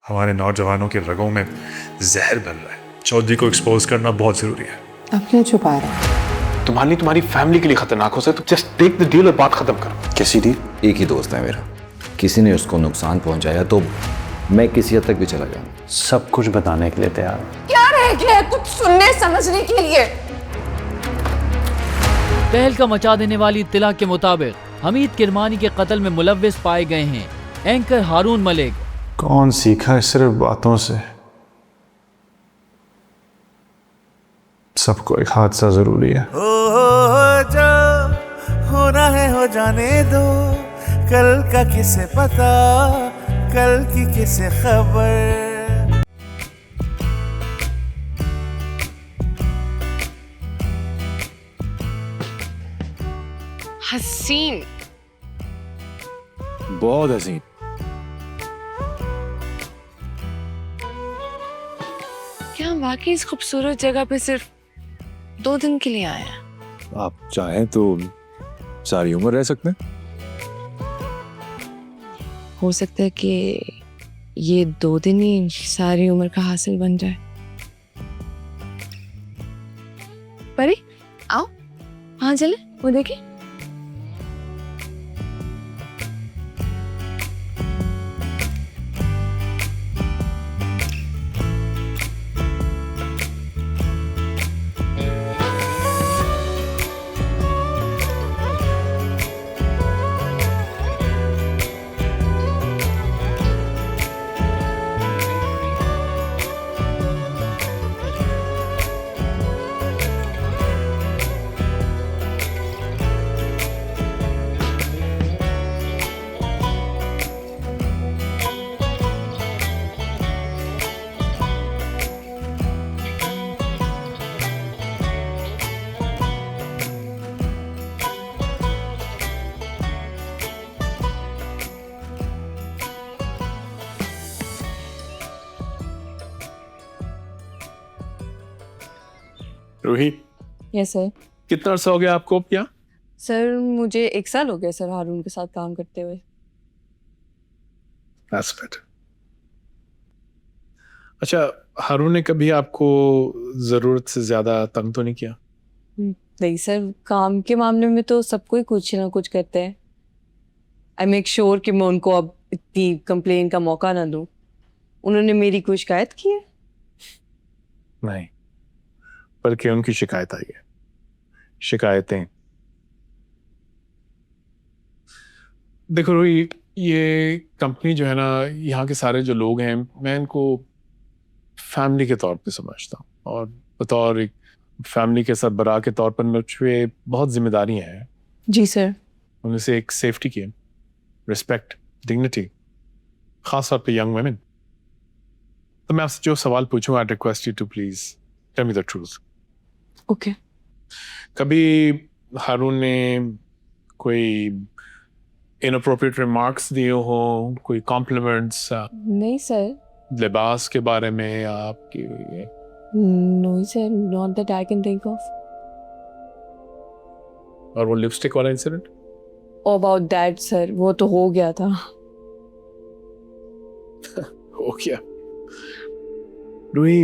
हमारे नौजवानों के रगों में जहर बन रहा है। चौधरी को एक्सपोज करना बहुत जरूरी है। अब क्यों छुपा रहा है? तुम्हारी तुम्हारी फैमिली के लिए खतरनाक हो सकता है, तो जस्ट टेक द डील और बात खत्म करो। कैसी डील? एक ही दोस्त है मेरा, किसी ने उसको नुकसान पहुंचाया तो मैं किसी हद तक भी चला जाऊंगा। सब कुछ बताने के लिए तैयार हूं। क्या रह गया है कुछ सुनने समझने के लिए? तहलका मचा देने वाली इत्तला के मुताबिक हमीद किरमानी के कत्ल में मुलव्विस पाए गए हैं एंकर हारून मलिक। कौन सीखा है सिर्फ बातों से? सबको एक हादसा जरूरी है। जो होना है हो जाने दो, कल का किसे पता, कल की किसे खबर। हसीन, बहुत हसीन। क्या हम वाकई इस खूबसूरत जगह पे सिर्फ 2 दिन के लिए आए हैं? आप चाहें तो सारी उम्र रह सकते हैं। हो सकता है कि ये 2 दिन ही सारी उम्र का हासिल बन जाए। परी आओ, वहां चले, वो देखे। Ruhi, yes sir. कितना अर्सा हो गया आपको क्या? सर मुझे 1 साल हो गया सर हारून के साथ काम करते हुए। That's better. अच्छा, हारून ने कभी आपको जरूरत से ज्यादा तंग तो नहीं किया? नहीं सर, काम के मामले में तो सब कोई कुछ ना कुछ करते हैं। आई मेक श्योर कि मैं उनको अब इतनी कंप्लेन का मौका ना दूं। उन्होंने मेरी कोई शिकायत की है? नहीं, बल्कि उनकी शिकायत आई है। शिकायतें देखो रोही, ये कंपनी जो है ना, यहाँ के सारे जो लोग हैं, मैं इनको फैमिली के तौर पे समझता हूँ, और बतौर एक फैमिली के सरबराह के तौर पर मुझ पे बहुत जिम्मेदारियां हैं। जी सर। उनमें से एक सेफ्टी की, रिस्पेक्ट, डिग्निटी, खास तौर पे यंग वुमेन। तो मैं आपसे जो सवाल पूछूंगा, I request you to please tell me the truth. Okay. कभी हारून ने कोई इनअप्रोप्रिएट रिमार्क्स दिए हो, कोई कॉम्प्लीमेंट्स नहीं सर। लिबास के बारे में आपकी? No sir, not that I can think of. और वो लिपस्टिक वाला इंसिडेंट? अबाउट दैट सर, वो तो हो गया था। हो गया। रूही,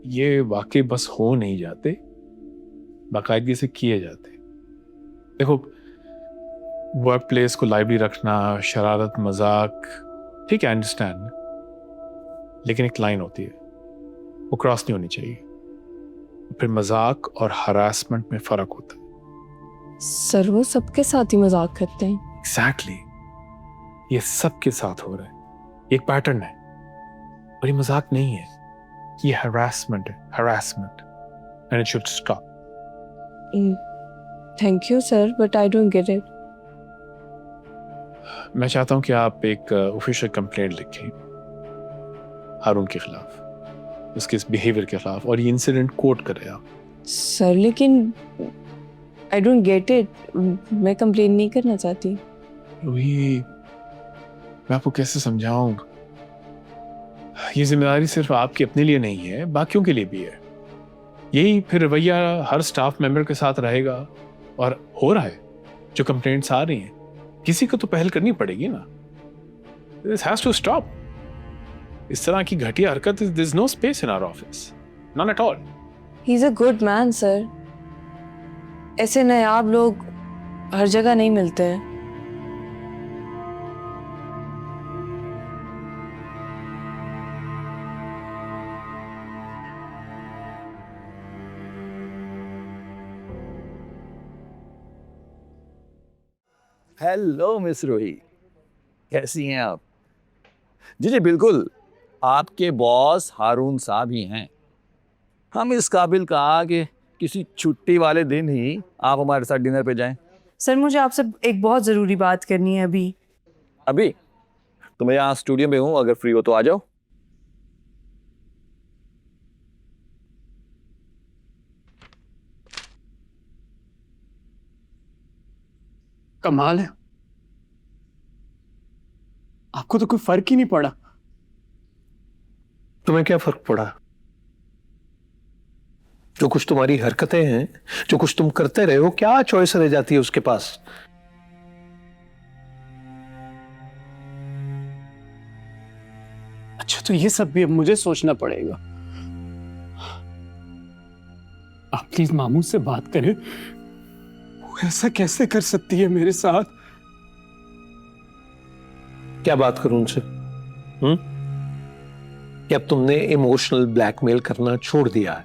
ये वाकई बस हो नहीं जाते, बाकायदगी से किए जाते। देखो, वर्क प्लेस को लाइवली रखना, शरारत, मजाक, ठीक है, अंडरस्टैंड, लेकिन एक लाइन होती है, वो क्रॉस नहीं होनी चाहिए। फिर मजाक और हरासमेंट में फर्क होता है। सर वो सबके साथ ही मजाक करते हैं। एग्जैक्टली, ये सबके साथ हो रहा है, एक पैटर्न है, और ये मजाक नहीं है, ये हरासमेंट है, harassment, and it should stop. Thank you sir, but I don't get it. मैं चाहता हूं कि आप एक ऑफिशियल कंप्लेंट लिखें हारून के खिलाफ, उसके इस बिहेवियर के खिलाफ, और ये इंसिडेंट कोट करें आप। सर लेकिन आई डोंट गेट इट, मैं कंप्लेन नहीं करना चाहती। रूही, मैं आपको कैसे समझाऊं? ये जिम्मेदारी सिर्फ आपकी अपने लिए नहीं है, बाकियों के लिए भी है। यही फिर रवैया हर स्टाफ मेंबर के साथ रहेगा, और हो रहा है। जो कंप्लेंट्स आ रही हैं, किसी को तो पहल करनी पड़ेगी ना। This has to stop. इस तरह की घटिया हरकत, there's no space in our office. None at all. He's a good man, sir. ऐसे नायाब लोग हर जगह नहीं मिलते हैं. हेलो मिस रूही, कैसी हैं आप? जी जी बिल्कुल, आपके बॉस हारून साहब ही हैं. हम इस काबिल कहा कि किसी छुट्टी वाले दिन ही आप हमारे साथ डिनर पे जाएं. सर मुझे आपसे एक बहुत ज़रूरी बात करनी है अभी. अभी तो मैं यहाँ स्टूडियो में हूँ, अगर फ्री हो तो आ जाओ. कमाल है, आपको तो कोई फर्क ही नहीं पड़ा. तुम्हें क्या फर्क पड़ा? जो कुछ तुम्हारी हरकतें हैं, जो कुछ तुम करते रहे हो, क्या चॉइस रह जाती है उसके पास? अच्छा तो ये सब भी अब मुझे सोचना पड़ेगा. आप प्लीज मामू से बात करें. वो ऐसा कैसे कर सकती है मेरे साथ? क्या बात करूं उनसे? कि अब तुमने इमोशनल ब्लैकमेल करना छोड़ दिया है,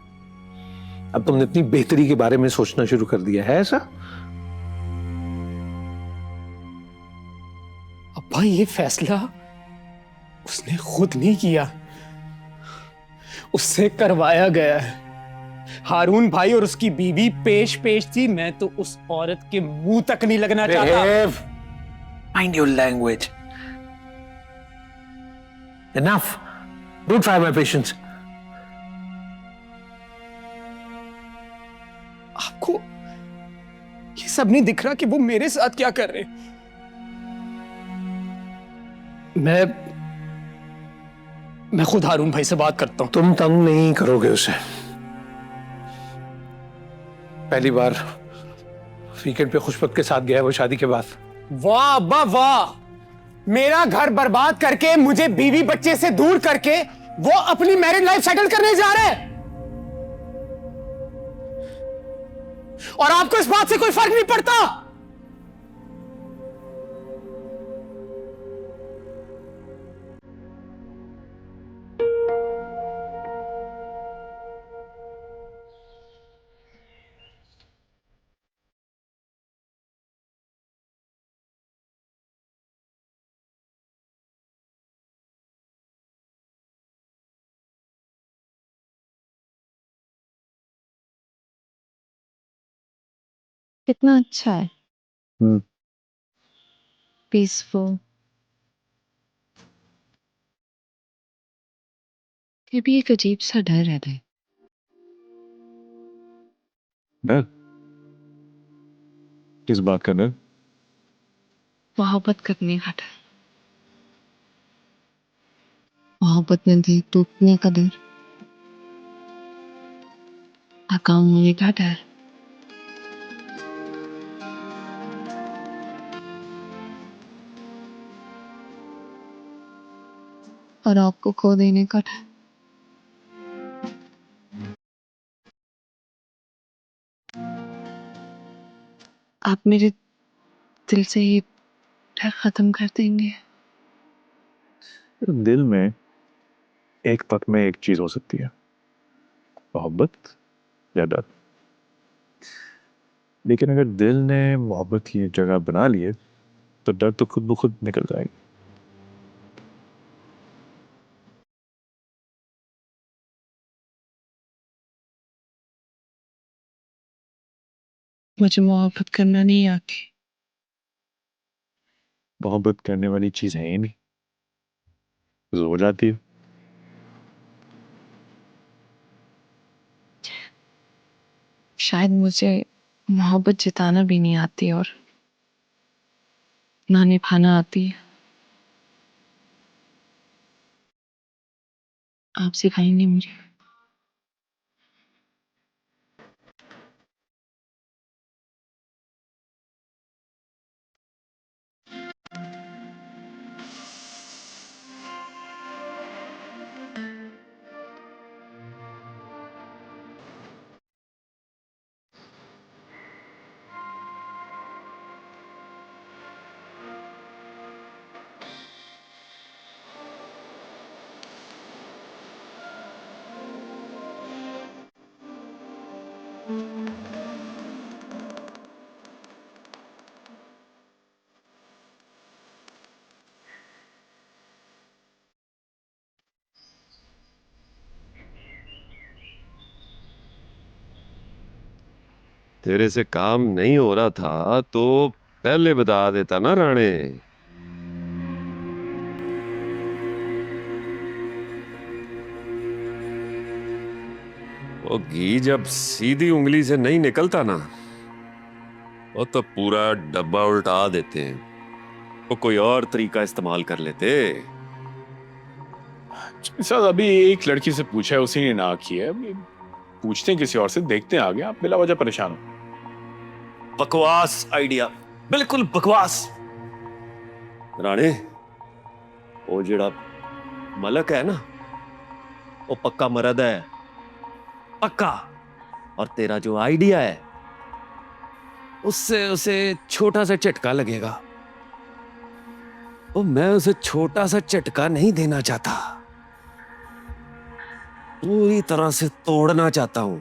अब तुमने अपनी बेहतरी के बारे में सोचना शुरू कर दिया है, ऐसा? अब्बा ये फैसला उसने खुद नहीं किया, उससे करवाया गया है. हारून भाई और उसकी बीवी पेश थी. मैं तो उस औरत के मुंह तक नहीं लगना चाहता. Mind your language. Enough. Don't try my patience. आपको ये सब नहीं दिख रहा कि वो मेरे साथ क्या कर रहे? मैं खुद हारून भाई से बात करता हूं. तुम तंग नहीं करोगे उसे. पहली बार वीकेंड पे खुशबक के साथ गया वो शादी के बाद. वाह अब्बा वाह, मेरा घर बर्बाद करके, मुझे बीवी बच्चे से दूर करके वो अपनी मैरिड लाइफ सेटल करने जा रहे हैं, और आपको इस बात से कोई फर्क नहीं पड़ता? कितना अच्छा है. पीसफुल. फिर भी एक अजीब सा डर रहता है. डर? किस बात का डर? मोहब्बत करने का डर. मोहब्बत में दिल टूटने का डर. नाकाम होने का डर. और आपको खो देने का डर. आप मेरे दिल से ये डर खत्म कर देंगे. दिल में एक पल में एक चीज हो सकती है, मोहब्बत या डर. लेकिन अगर दिल ने मोहब्बत की जगह बना लिए तो डर तो खुद ब खुद निकल जाएगा. मुझे मोहब्बत करना नहीं आती. मोहब्बत करने वाली चीज है ही नहीं, हो जाती है. शायद मुझे मोहब्बत जिताना भी नहीं आती और ना निभाना आती है. आप सिखाएंगे मुझे. तेरे से काम नहीं हो रहा था तो पहले बता देता ना राणे। वो घी जब सीधी उंगली से नहीं निकलता ना, वो तो पूरा डब्बा उल्टा देते हैं। वो कोई और तरीका इस्तेमाल कर लेते। सर अभी एक लड़की से पूछा है, उसी ने ना की है। अभी पूछते हैं किसी और से, देखते हैं आगे। आप बिला वजह परेशान हो। बकवास आइडिया, बिल्कुल बकवास। राणे, वो जेड़ा मलक है ना, वो पक्का मर्द है, पक्का। और तेरा जो आइडिया है उससे उसे छोटा सा झटका लगेगा। वो मैं उसे छोटा सा झटका नहीं देना चाहता, पूरी तरह से तोड़ना चाहता हूं।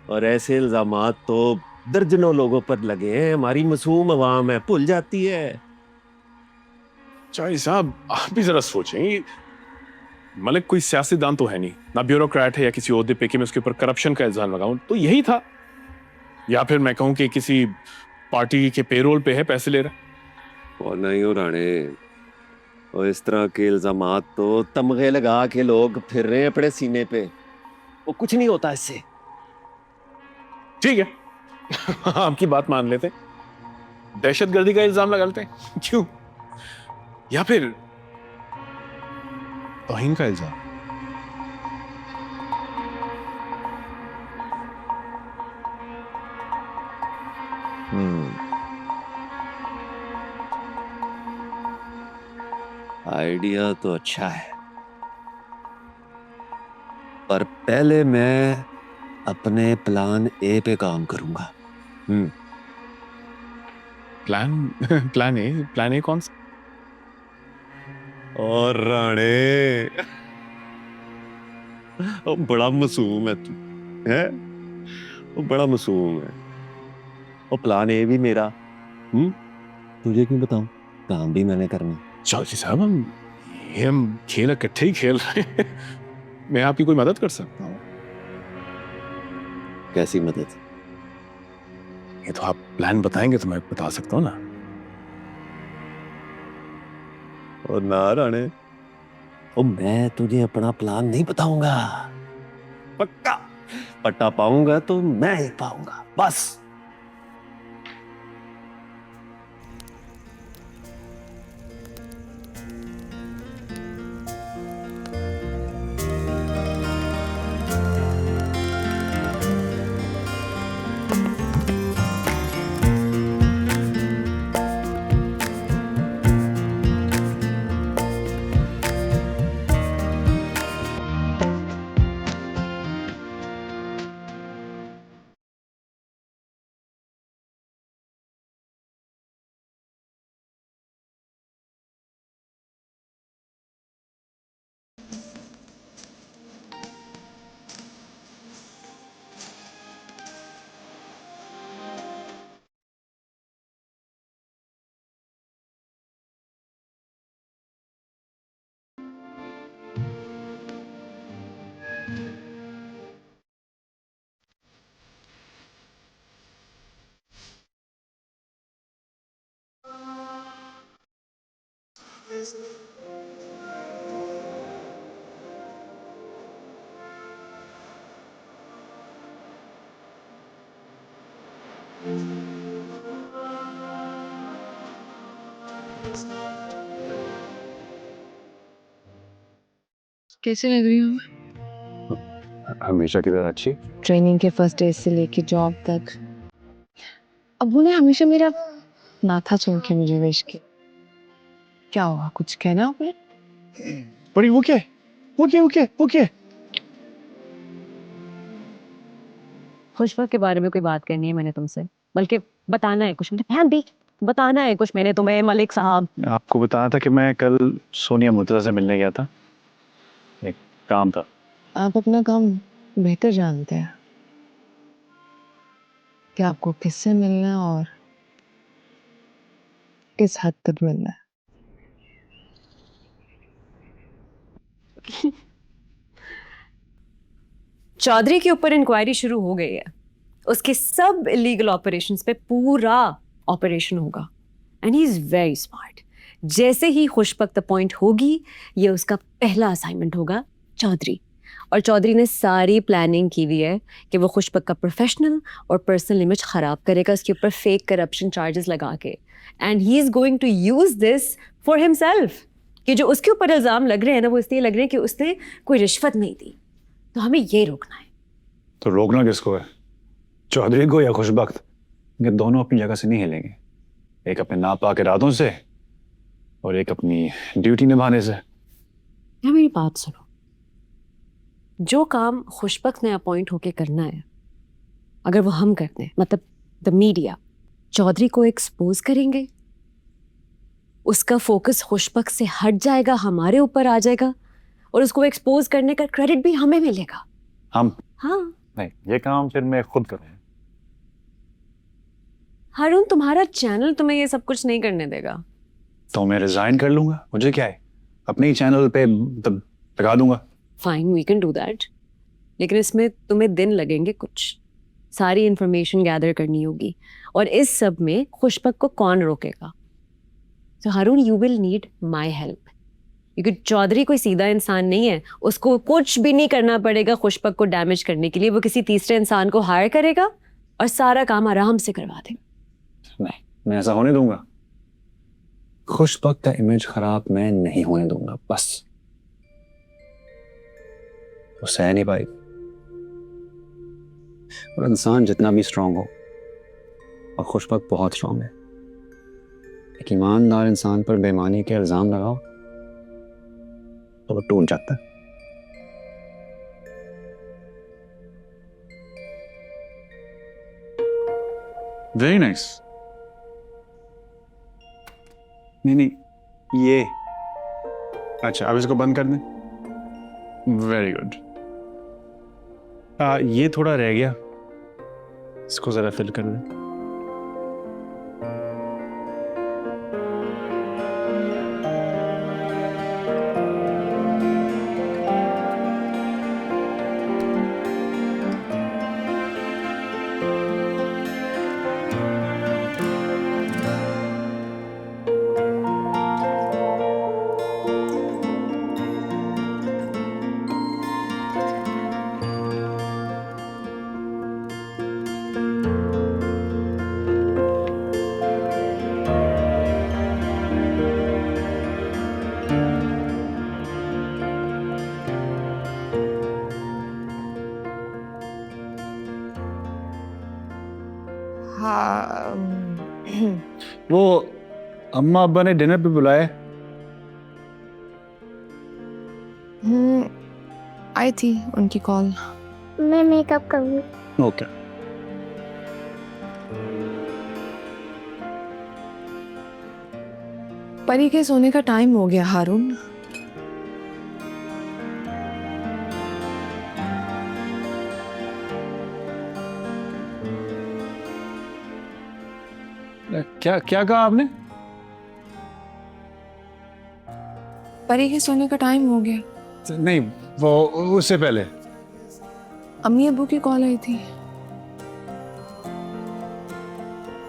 और ऐसे इल्जामात तो दर्जनों लोगों पर लगे हैं। हमारी मासूम अवाम है, भूल जाती है। चाही साहब आप भी जरा सोचें, मलिक कोई सियासतदान तो है नहीं, ना ब्यूरोक्रेट है या किसी ओहदे पे कि मैं उसके ऊपर करप्शन का इल्जाम लगाऊं। तो यही था, या फिर मैं कहूं कि किसी पार्टी के पेरोल पे है, पैसे ले रहा है। और नहीं हो राणे, और इस तरह के इल्जामात तो तमगे लगा के लोग फिर रहे हैं अपने सीने पे। वो कुछ नहीं होता इससे। ठीक है आपकी बात मान लेते, दहशतगर्दी का इल्जाम लगा लेते हैं, क्यों? या फिर तौहीन का इल्जाम। आइडिया तो अच्छा है, पर पहले मैं अपने प्लान ए पे काम करूंगा। प्लान ए कौन सा? और राणे, वो बड़ा मासूम है तू, है? वो बड़ा मासूम है। वो प्लान ए भी मेरा, तुझे क्यों बताऊं? काम भी मैंने करना। चौधरी साहब हम खेल इकट्ठे ही खेल रहे हैं। मैं आपकी कोई मदद कर सकता हूँ? कैसी मदद? ये तो आप प्लान बताएंगे तो मैं बता सकता हूँ ना। और ना राणे, ओ मैं तुझे अपना प्लान नहीं बताऊंगा। पक्का पट्टा पाऊंगा तो मैं ही पाऊंगा, बस। कैसे लग रही हूँ? हमेशा की तरह अच्छी। ट्रेनिंग के फर्स्ट डे से लेके जॉब तक अब्बू ने हमेशा मेरा नाथा सुन के मुझे विश की। क्या हुआ, कुछ कहना आपने? बड़ी वो क्या है? वो क्या है? खुशबू के बारे में कोई बात करनी है मैंने तुमसे, बल्कि बताना है कुछ। ध्यान दी, बताना है कुछ मैंने तुम्हें मलिक साहब। आपको बताना था कि मैं कल सोनिया मुर्तजा से मिलने गया था, एक काम था। आप अपना काम बेहतर जानते हैं कि आपको किससे मिलना है और किस हद तक मिलना है। चौधरी के ऊपर इंक्वायरी शुरू हो गई है। उसके सब इलीगल ऑपरेशंस पे पूरा ऑपरेशन होगा and he is very smart. जैसे ही खुशबख्त अपॉइंट होगी, ये उसका पहला असाइनमेंट होगा चौधरी। और चौधरी ने सारी प्लानिंग की हुई है कि वो खुशबख्त का प्रोफेशनल और पर्सनल इमेज खराब करेगा उसके ऊपर फेक करप्शन चार्जेस लगा के, and he is going to use this for himself. कि जो उसके ऊपर इल्जाम लग रहे हैं ना, वो इसलिए लग रहे हैं कि उसने कोई रिश्वत नहीं दी। तो हमें ये रोकना है। तो रोकना किसको है, चौधरी को या खुशबख्त? ये दोनों अपनी जगह से नहीं हिलेंगे, एक अपने नापाक इरादों से और एक अपनी ड्यूटी निभाने से। या मेरी बात सुनो, जो काम खुशबख्त ने अपॉइंट होके करना है, अगर वो हम करते हैं, मतलब द मीडिया चौधरी को एक्सपोज करेंगे, उसका फोकस खुशबख्त से हट जाएगा, हमारे ऊपर आ जाएगा, और उसको एक्सपोज करने का क्रेडिट भी हमें मिलेगा। हम? हाँ। नहीं, ये काम फिर मैं खुद करूँ। हारून, तुम्हारा चैनल तुम्हें ये सब कुछ नहीं करने देगा। तो मैं रिजाइन कर लूंगा, मुझे क्या है, अपने ही चैनल पे लगा दूंगा। Fine, we can do that, लेकिन इसमें तुम्हें दिन लगेंगे कुछ, सारी इंफॉर्मेशन गैदर करनी होगी, और इस सब में खुशबख्त को कौन रोकेगा? तो Haroon, you will need my help, क्योंकि चौधरी कोई सीधा इंसान नहीं है, उसको कुछ भी नहीं करना पड़ेगा खुशबख्त को डैमेज करने के लिए। वो किसी तीसरे इंसान को हायर करेगा और सारा काम आराम से करवा देगा। नहीं, मैं ऐसा होने दूंगा। खुशबख्त का इमेज खराब मैं नहीं होने दूंगा, बस। वो सह नहीं पाई। और इंसान जितना भी स्ट्रांग हो, और खुशबख्त बहुत स्ट्रांग है, एक ईमानदार इंसान पर बेईमानी के इल्जाम लगाओ तो वो टूट जाता है। Very nice. नहीं, ये अच्छा, अब इसको बंद कर दें। Very good. ये थोड़ा रह गया, इसको जरा फिल कर दें। वो अम्मा अब्बा ने डिनर पे बुलाए? आई थी उनकी कॉल। मैं मेकअप करूँगी। ओके। परी के सोने का टाइम हो गया हारून। क्या क्या कहा आपने? परी के सोने का टाइम हो गया। नहीं, वो उससे पहले अम्मी अब्बू की कॉल आई थी।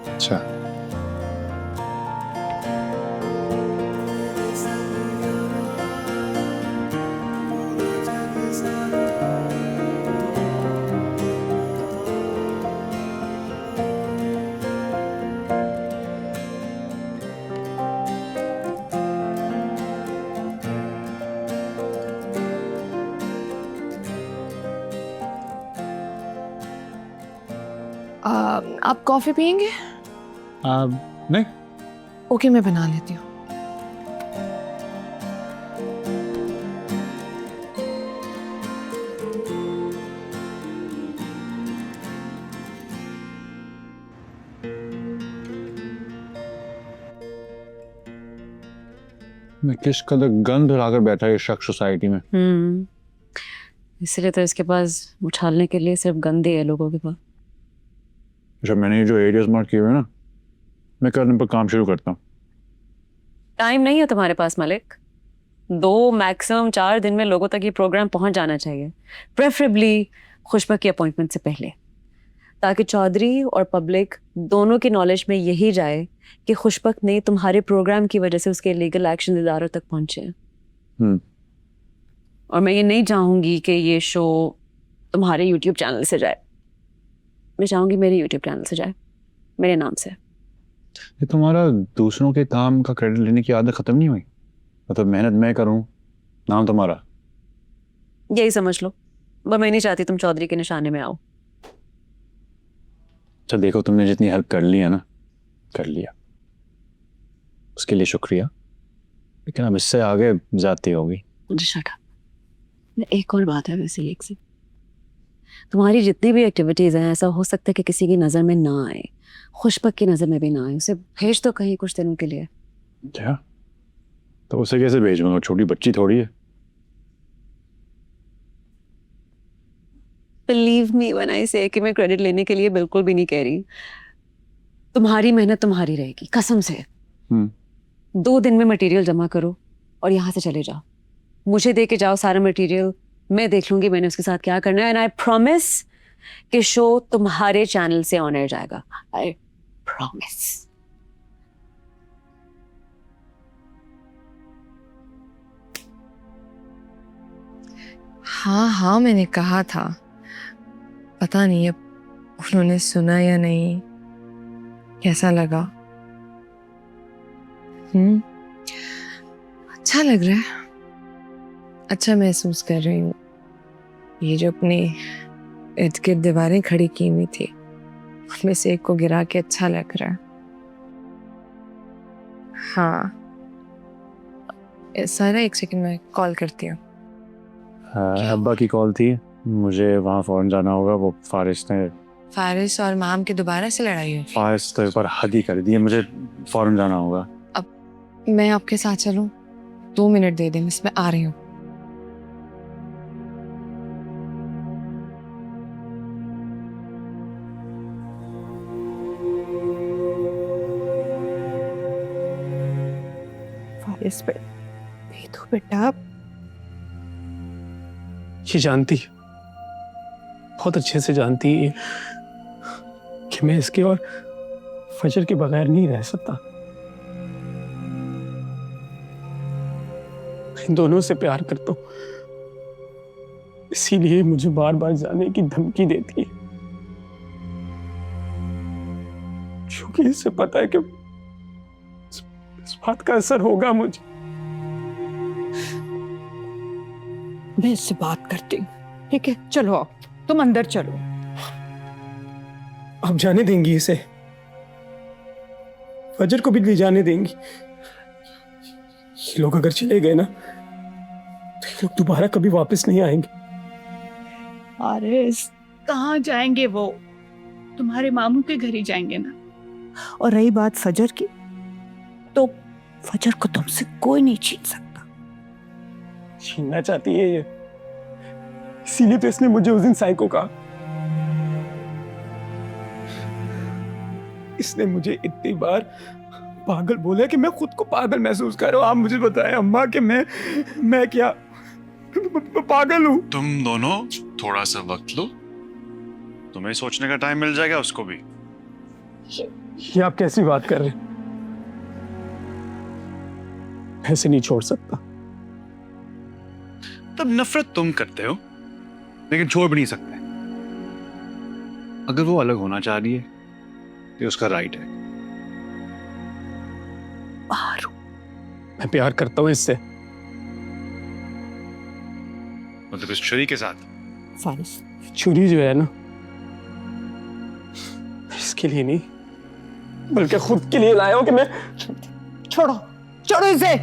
अच्छा। आप कॉफी पियेंगे? नहीं। ओके, मैं बना लेती हूँ। मैं किस कदर गंद लाकर बैठा है शख्स सोसाइटी में। इसलिए तो इसके पास उछालने के लिए सिर्फ गंदे है लोगों के पास। जब मैंने जो एरियाज मार्क किए हुए ना, मैं कल इन पर काम शुरू करता हूँ। टाइम नहीं है तुम्हारे पास मलिक। 2 मैक्सिमम 4 दिन में लोगों तक ये प्रोग्राम पहुंच जाना चाहिए, प्रेफरेबली खुशबख्त की अपॉइंटमेंट से पहले। ताकि चौधरी और पब्लिक दोनों की नॉलेज में यही जाए कि खुशबक ने तुम्हारे प्रोग्राम की वजह से उसके लीगल एक्शन इदारों तक पहुंचे हैं। और मैं ये नहीं चाहूंगी कि ये शो तुम्हारे यूट्यूब चैनल से जाए, मैं चाहूंगी मेरे यूट्यूब चैनल से जाए, मेरे नाम से। ये तुम्हारा दूसरों के काम का क्रेडिट लेने की आदत खत्म नहीं हुई? मतलब मेहनत मैं करूं, नाम तुम्हारा। यही समझ लो, पर मैं नहीं चाहती तुम चौधरी के निशाने में आओ। अच्छा देखो, तुमने जितनी हेल्प कर ली है ना, कर लिया, उसके लिए शुक्रिया, लेकिन अब इससे आगे जाती होगी। Shut up. एक और बात है वैसे एक से, तुम्हारी जितनी भी एक्टिविटीज हैं ऐसा हो सकता है कि किसी की नजर में ना आए, खुशबक की नजर में भी ना आए, उसे भेज तो कहीं कुछ दिनों के लिए। क्या? तो उसे कैसे भेजूंगा? छोटी बच्ची थोड़ी है। बिलीव मी व्हेन आई से कि मैं क्रेडिट लेने के लिए बिल्कुल भी नहीं कह रही। तुम्हारी मेहनत तुम्हारी रहेगी, कसम से। 2 दिन में मटेरियल जमा करो और यहाँ से चले जाओ, मुझे दे के जाओ सारा मटेरियल, मैं देख लूंगी मैंने उसके साथ क्या करना है। एंड आई प्रॉमिस कि शो तुम्हारे चैनल से ऑन एयर जाएगा, आई प्रॉमिस। हाँ मैंने कहा था, पता नहीं अब उन्होंने सुना या नहीं। कैसा लगा? अच्छा लग रहा है, अच्छा महसूस कर रही हूँ। ये जो अपने इर्द गिर्द दीवारें खड़ी की हुई थी, उनमें से एक को गिरा के अच्छा लग रहा है। हाँ सारा, एक सेकंड में कॉल करती हूँ। अब्बा की कॉल थी, मुझे वहाँ फौरन जाना होगा। वो फारिस और माम की दोबारा से लड़ाई हुई? फारिस तो एक बार हद ही कर दी है, मुझे फौरन जाना होगा। अब मैं आपके साथ चलूं? 2 मिनट दे दें, मैं आ रही हूँ। फारिस बेटा, ये जानती, बहुत अच्छे से जानती है कि मैं इसके और फजर के बगैर नहीं रह सकता। इन दोनों से प्यार करता हूं, इसीलिए मुझे बार बार जाने की धमकी देती है, क्योंकि इसे पता है कि इस बात का असर होगा मुझे। मैं इससे बात करती हूँ, ठीक है? चलो आप, तुम अंदर चलो। आप जाने देंगी इसे? फजर को भी ले जाने देंगी? ये लोग अगर चले गए ना, तो ये लोग दोबारा कभी वापस नहीं आएंगे। अरे कहाँ जाएंगे वो? तुम्हारे मामू के घर ही जाएंगे ना। और रही बात फजर की, तो फजर को तुमसे कोई नहीं छीन सकता। छीनना चाहती है ये, इसीलिए तो इसने मुझे उस दिन साइको कहा। इसने मुझे इतनी बार पागल बोला कि मैं खुद को पागल महसूस कर रहा हूं। आप मुझे बताएं अम्मा कि मैं क्या पागल हूं? तुम दोनों थोड़ा सा वक्त लो, तुम्हें सोचने का टाइम मिल जाएगा, उसको भी। ये आप कैसी बात कर रहे हैं? ऐसे नहीं छोड़ सकता। तब नफरत तुम करते हो, लेकिन छोड़ भी नहीं सकते। अगर वो अलग होना चाह रही है तो उसका राइट है। मैं प्यार करता हूं इससे। मतलब इस छुरी के साथ? फारिस, छुरी जो है ना, इसके लिए नहीं बल्कि खुद के लिए लाया हूं कि मैं। छोड़ो इसे।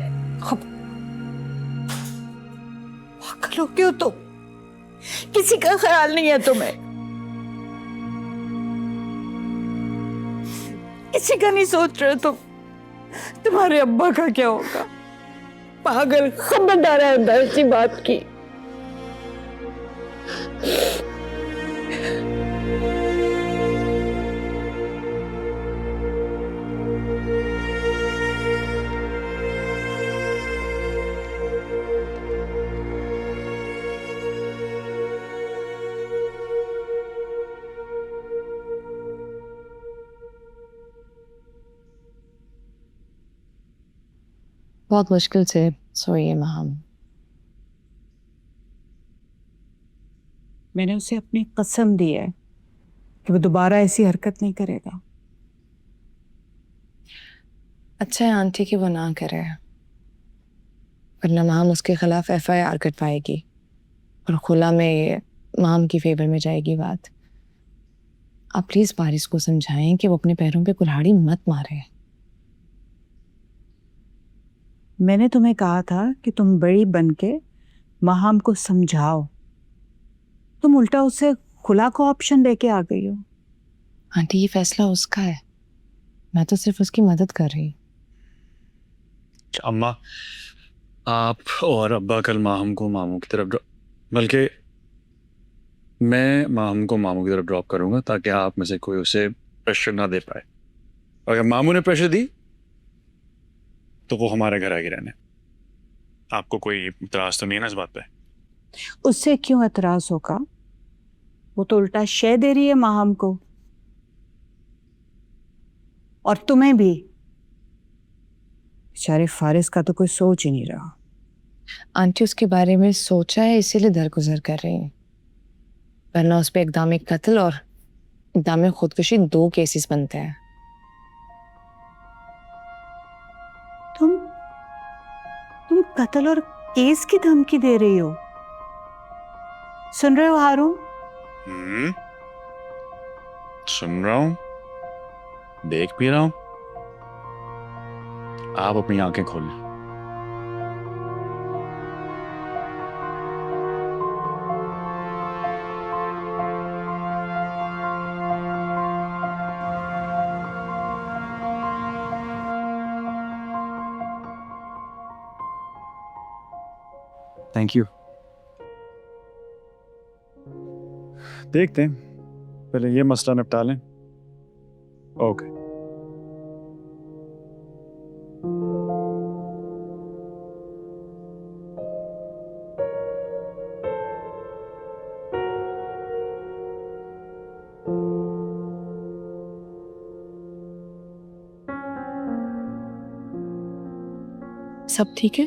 पागल हो क्यों तुम? किसी का ख्याल नहीं है तुम्हें? किसी का नहीं सोच रहे तुम? तुम्हारे अब्बा का क्या होगा? पागल, खबरदार है अंदर ऐसी बात की। बहुत मुश्किल से सोई है माम। मैंने उसे अपनी कसम दी है कि वो दोबारा ऐसी हरकत नहीं करेगा। अच्छा है आंटी कि वो ना करे, वरना माम उसके खिलाफ FIR कटवाएगी और खुला में ये माम की फेवर में जाएगी बात। आप प्लीज बारिश को समझाएं कि वो अपने पैरों पे कुल्हाड़ी मत मारे। मैंने तुम्हें कहा था कि तुम बड़ी बनके माहम को समझाओ, तुम उल्टा उससे खुला को ऑप्शन लेके आ गई हो। आंटी ये फैसला उसका है, मैं तो सिर्फ उसकी मदद कर रही। अम्मा, आप और अब्बा कल माहम को मामू की तरफ बल्कि मैं मामू को मामू की तरफ ड्रॉप करूंगा ताकि आप में से कोई उसे प्रेशर ना दे पाए। अगर मामू ने प्रेशर दी तो वो हमारे घर आएगी रहने। आपको कोई इतराज तो नहीं है ना इस बात पे? उससे क्यों एतराज होगा, वो तो उल्टा शय दे रही है माहम को, और तुम्हें भी। बेचारे फारिस का तो कोई सोच ही नहीं रहा। आंटी उसके बारे में सोचा है इसीलिए दरगुजर कर रही है, वरना उस पर इक़दाम कत्ल और इक़दाम खुदकुशी 2 केसेस बनते हैं। तुम कत्ल और केस की धमकी दे रही हो? सुन रहे हो हारून? सुन रहा हूं, देख भी रहा हूं। आप अपनी आंखें खोल लें। Thank you. देखते हैं, पहले ये मसला निपटा लें। ओके। सब ठीक है?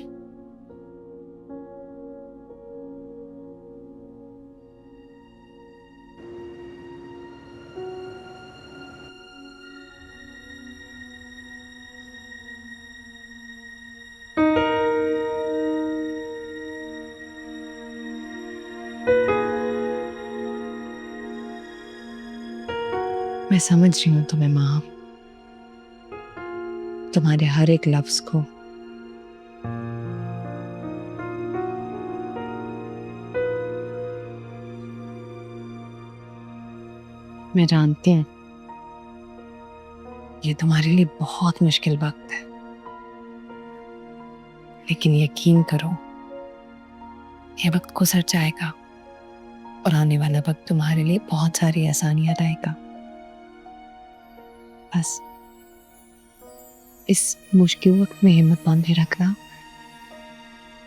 मैं समझ रही हूँ तुम्हें माँ, तुम्हारे हर एक लफ्ज को। मैं जानती हूँ ये तुम्हारे लिए बहुत मुश्किल वक्त है, लेकिन यकीन करो ये वक्त गुजर जाएगा और आने वाला वक्त तुम्हारे लिए बहुत सारी आसानियां लाएगा। बस इस मुश्किल वक्त में हिम्मत बांधे रखना,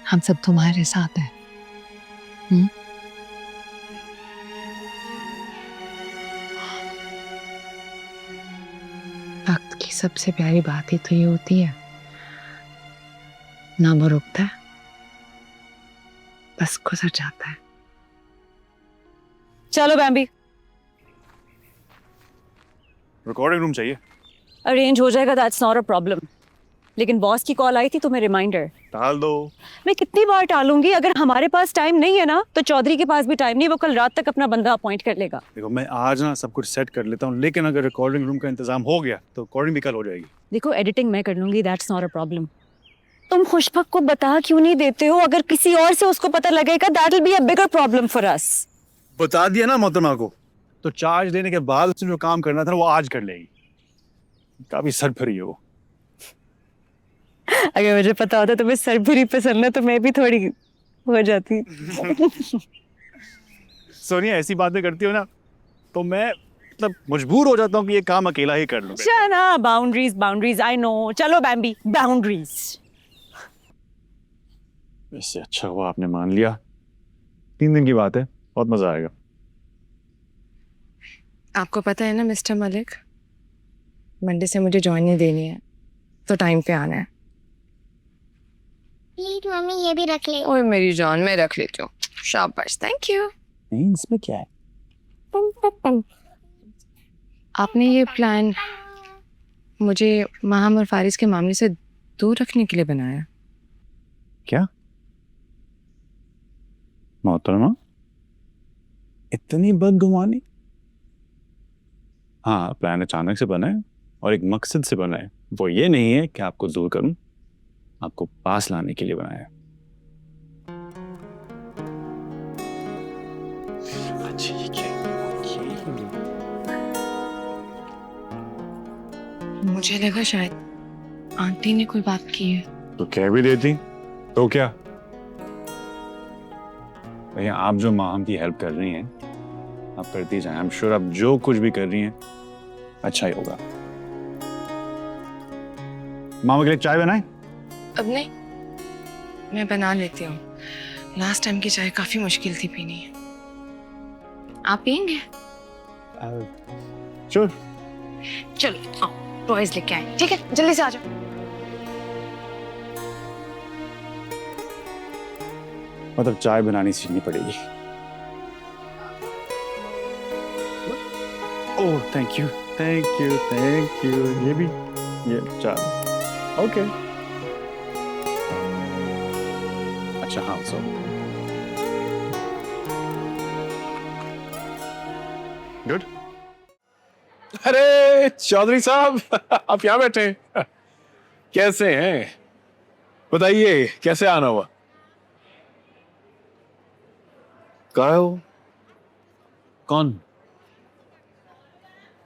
हम सब तुम्हारे साथ हैं। वक्त की सबसे प्यारी बात ही तो ये होती है, ना वो रुकता है, बस गुजर जाता है। चलो बैम्बी, रिकॉर्डिंग रूम चाहिए? अरेंज हो जाएगा, दैट्स नॉट अ प्रॉब्लम। लेकिन बॉस की कॉल आई थी, तुम्हें रिमाइंडर टाल दो। मैं कितनी बार टालूंगी? अगर हमारे पास टाइम नहीं है ना, तो चौधरी के पास भी टाइम नहीं, वो कल रात तक अपना बंदा अपॉइंट कर लेगा। देखो मैं आज ना सब कुछ सेट कर लेता हूँ, लेकिन अगर रिकॉर्डिंग रूम का इंतजाम हो गया तो रिकॉर्डिंग भी कल हो जाएगी। देखो एडिटिंग मैं कर लूंगी, दैट्स नॉट अ प्रॉब्लम। तुम खुशबक को बता क्यों नहीं देते हो? अगर किसी और से उसको पता लगेगा, that will be a bigger problem for us. बता दिया ना मोहतरमा को, तो चार्ज देने के बाद उसने जो काम करना था ना वो आज कर लेगी। काफी सरफरी हो। अगर मुझे पता होता तुम्हें सरभरी पसंद है तो मैं भी थोड़ी हो जाती। सोनिया ऐसी बातें करती हो ना तो मैं मतलब मजबूर हो जाता हूँ कि ये काम अकेला ही कर लूं। ना बाउंड्रीज बाउंड्रीज, आई नो। चलो बैम्बी, बाउंड्रीज। इससे अच्छा हुआ आपने मान लिया। 3 दिन की बात है, बहुत मजा आएगा। आपको पता है ना मिस्टर मलिक, मंडे से मुझे ज्वाइनिंग देनी है, तो टाइम पे आना है। प्लीज मम्मी ये भी रख ले। ओए मेरी जान, मैं रख लेती हूँ। शाबाश, थैंक यू। नहीं, इसमें क्या है? आपने ये प्लान मुझे माहम और फारिस के मामले से दूर रखने के लिए बनाया? क्या मोहतरमा, इतनी बदगुमानी? हाँ, प्लान अचानक से बना है और एक मकसद से बना है। वो ये नहीं है कि आपको दूर करूं, आपको पास लाने के लिए बनाया है। अच्छा, ये क्या? मुझे लगा शायद आंटी ने कोई बात की है। तो कह भी देती तो क्या? भैया, आप जो माहम की हेल्प कर रही हैं, आप करती जाएं। आई एम श्योर आप जो कुछ भी कर रही हैं अच्छा ही होगा। मामा के लिए चाय बनाएं? अब नहीं, मैं बना लेती हूँ। लास्ट टाइम की चाय काफी मुश्किल थी पीनी। आप पियेंगे? श्योर। चलो आओ, टॉयज लेके आए। ठीक है, जल्दी से आ जाओ। मतलब चाय बनानी सीखनी पड़ेगी। Oh, thank you, thank you, thank you. ये भी, ये चाय। ओके। अच्छा, हाँ, सो गुड। अरे चौधरी साहब, आप यहाँ बैठे हैं? कैसे हैं? बताइए, कैसे आना हुआ? कहाँ हो? कौन?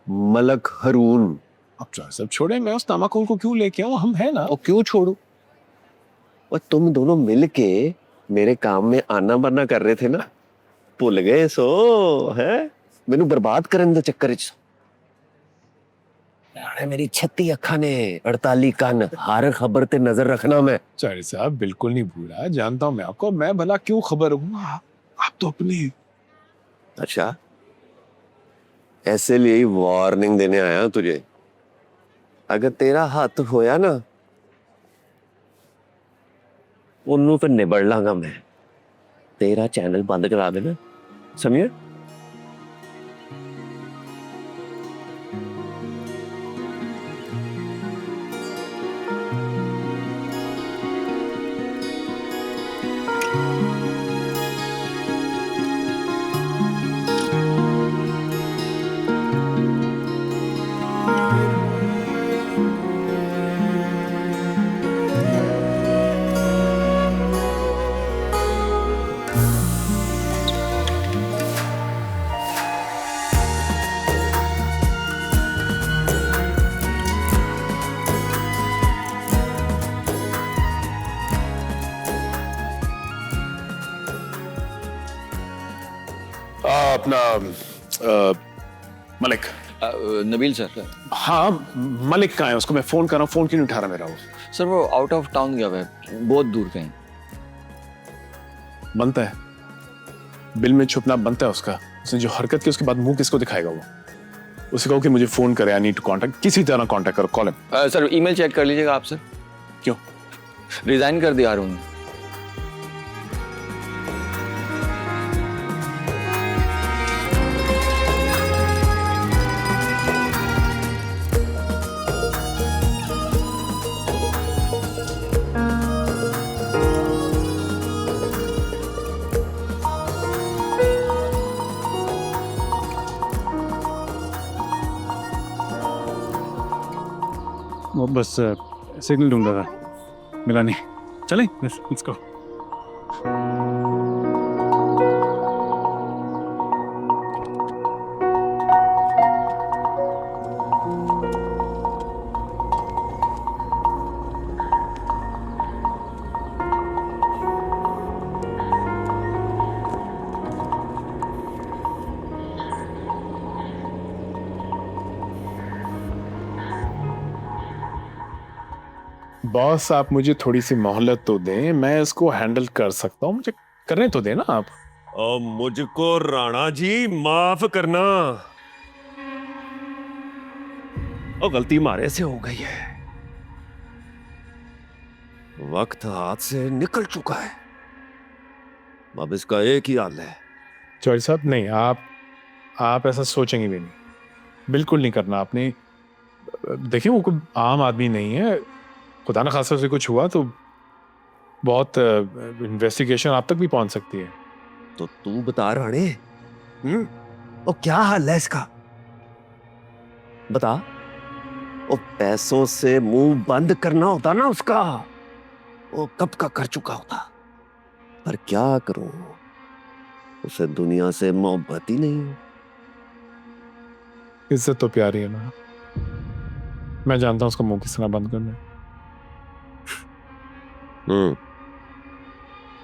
मलक हारून। अब सब छोड़े, मैं उस तमाकुल को क्यों लेके आऊं? हम है ना। और क्यों छोड़ू? और तुम दोनों मिलके मेरे काम में आना बरना कर रहे थे ना, भुल गए सो है? मैनू बर्बाद करने दे चक्कर च। अरे मेरी 36 अखा ने 48 कान, हर खबर ते नजर रखना। मैं चौधरी साहब बिल्कुल नहीं भूला, जानता हूं मैं आपको। मैं भला क्यों खबर हूँ? आप तो अपने। अच्छा, ऐसे लिए वार्निंग देने आया तुझे। अगर तेरा हाथ होया ना, उन्नू फिर निबड़ लांगा मैं। तेरा चैनल बंद करा देना, समझे? अपना मलिक। नबील सर। हाँ, मलिक कहाँ है? उसको मैं फोन कर रहा हूँ, फोन क्यों नहीं उठा रहा मेरा? वो सर वो आउट ऑफ टाउन गया हुआ है, बहुत दूर कहीं। बनता है, बिल में छुपना बनता है उसका। उसने जो हरकत की उसके बाद मुंह किसको दिखाएगा वो? उसे कहो कि मुझे फोन करे, आई नीड टू कांटेक्ट, किसी तरह कांटेक्ट करो, call him. Sir email check कर लीजिएगा आप सर। क्यों? रिजाइन कर दिया हारून। वो बस सिग्नल ढूंढ रहा था, मिला नहीं। चलें, लेट्स गो। बॉस, आप मुझे थोड़ी सी मोहलत तो दें, मैं इसको हैंडल कर सकता हूँ। मुझे करने तो दें ना आप। और मुझको राणा जी माफ करना, और गलती मारे से हो गई है। वक्त हाथ से निकल चुका है, अब इसका एक ही हाल है। जॉर्ज साहब नहीं, आप ऐसा सोचेंगे भी नहीं, बिल्कुल नहीं करना आपने। देखिए वो कोई आम आदमी नहीं है, खुदा न खासा से कुछ हुआ तो बहुत इन्वेस्टिगेशन आप तक भी पहुंच सकती है। तो तू बता राणे, और क्या हाल है इसका, बता। वो पैसों से मुंह बंद करना होता ना उसका, वो कब का कर चुका होता, पर क्या करूं, उसे दुनिया से मोहब्बत ही नहीं। इज्जत तो प्यारी है ना, मैं जानता हूं उसका मुंह किस तरह बंद करना है।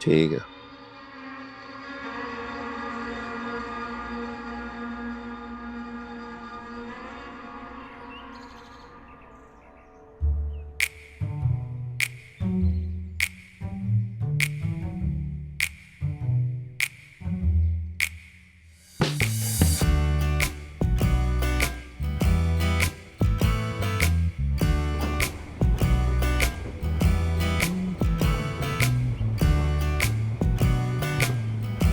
ठीक है।